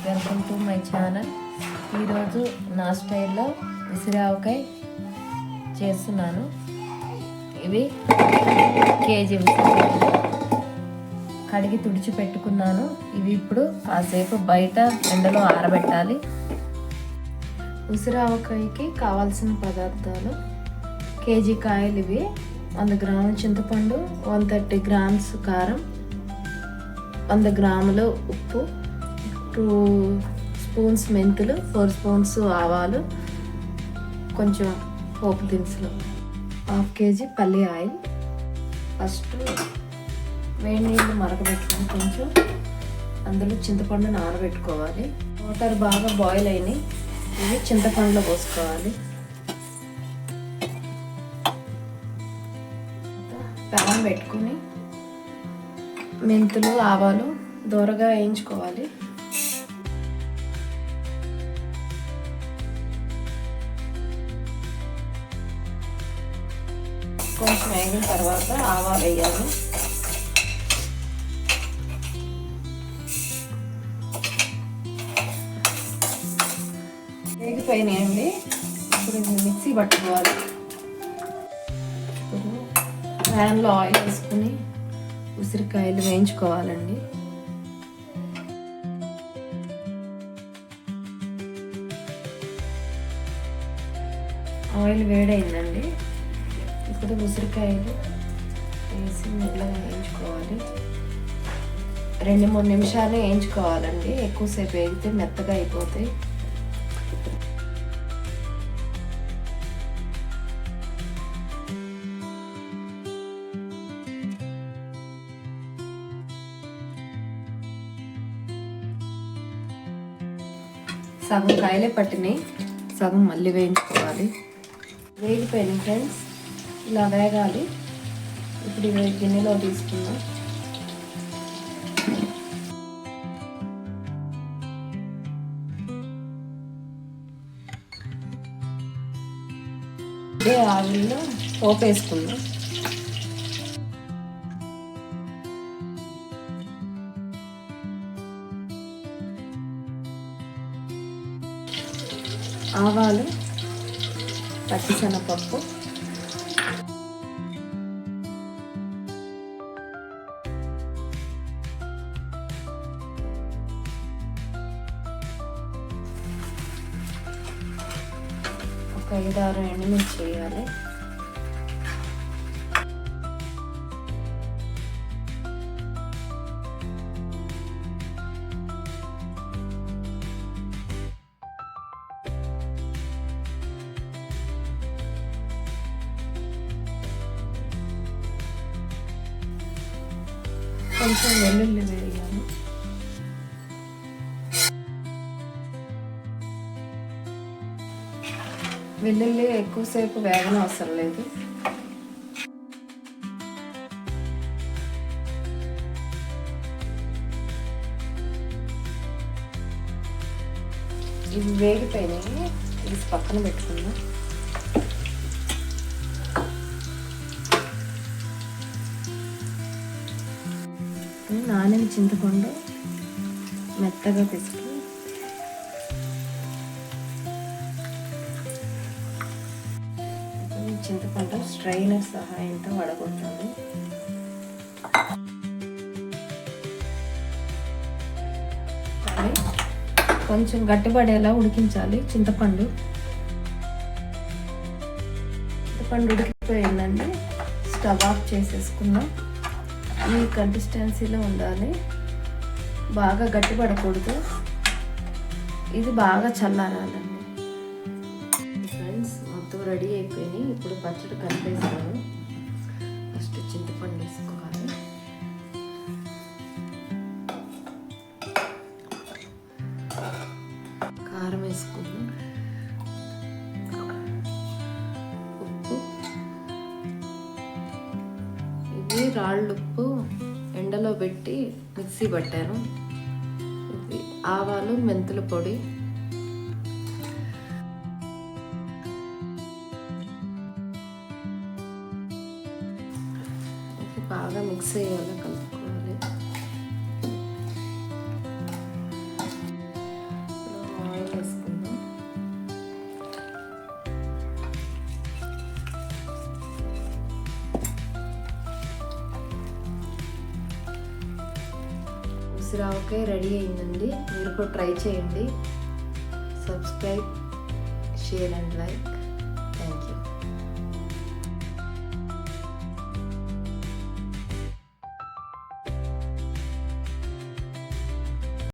Welcome to my channel. ఈరోజు నా స్టైల్లో విసిరావకాయ చేస్తున్నాను. ఇవి కేజీ విసిరావకాయలు కడిగి తుడిచి పెట్టుకున్నాను. ఇవి ఇప్పుడు కాసేపు బయట ఎండలో ఆరబెట్టాలి. ఉసిరావకాయకి కావాల్సిన పదార్థాలు: కేజీ కాయలు ఇవి, 100 గ్రాముల చింతపండు, 130 గ్రామ్స్ కారం, 100 గ్రాములు ఉప్పు, 2 స్పూన్స్ మెంతులు, 4 స్పూన్స్ ఆవాలు, కొంచెం పోపు దినుసులు, 1/2 కేజీ పల్లి ఆయిల్. ఫస్ట్ వేడి నీళ్ళు మరగబెట్టుకుని కొంచెం అందులో చింతపండు నానబెట్టుకోవాలి. వాటర్ బాగా బాయిల్ అయినాయి. ఇవి చింతపండులో పోసుకోవాలి. ప్యాన్ పెట్టుకుని మెంతులు ఆవాలు దోరగా వేయించుకోవాలి. కొంచెం వేగిన తర్వాత ఆవాలు వేయాలి. వేగిపోయినాయండి. ఇప్పుడు ఇది మిక్సీ పట్టుకోవాలి. ఇప్పుడు ప్యాన్లో ఆయిల్ వేసుకుని ఉసిరికాయలు వేయించుకోవాలండి. ఆయిల్ వేడైందండి. ఇప్పుడు ఉసిరికాయలు వేసి మెల్లగా వేయించుకోవాలి. 2-3 నిమిషాలు వేయించుకోవాలండి. ఎక్కువసేపు వేగితే మెత్తగా అయిపోతాయి. సగం కాయలే పట్టినాయి, సగం మళ్ళీ వేయించుకోవాలి. వేగిపోయినాయి ఫ్రెండ్స్, ఇలా వేగాలి. ఇప్పుడు ఇవి గిన్నెలో తీసుకుందాం. ఇదే ఆవిరిలో పోపు వేసుకుందాం. ఆవాలు, పచ్చిశనగపప్పు, ఒక 5-6 ఎండుమిర్చి వేయాలి. కొంచెం వెల్లుల్లి వేయాలి. వెల్లుల్లి ఎక్కువసేపు వేగన అవసరం లేదు. ఇవి వేగిపోయినాయి. ఇది పక్కన పెట్టుకుందాం. నానిన చింతపండు మెత్తగా పిసికి చింతపండు స్ట్రైనర్ సహాయంతో వడగొట్టాలి. కొంచెం గట్టిపడేలా ఉడికించాలి. చింతపండు ఉడికిపోయిందండి. స్టవ్ ఆఫ్ చేసేసుకుందాం. ఈ కన్సిస్టెన్సీలో ఉండాలి, బాగా గట్టిపడకూడదు. ఇది బాగా చల్లారాలండి. ఫ్రెండ్స్ మొత్తం రెడీ అయిపోయినాయి. ఇప్పుడు పచ్చడి కలిపేసాను. ఫస్ట్ చింతపండు వేసుకోవాలి. కారం వేసుకుందాం. ఉప్పు, ఇది రాళ్ళుప్పు ఎండలో పెట్టి మిక్సీ పట్టాను. ఇది ఆవాలు, మెంతుల పొడి, బాగా మిక్స్ అయ్యేలా కలుపుకోవాలి. పెసరావకాయ రెడీ అయిందండి. మీరు కూడా ట్రై చేయండి. Subscribe, share and like.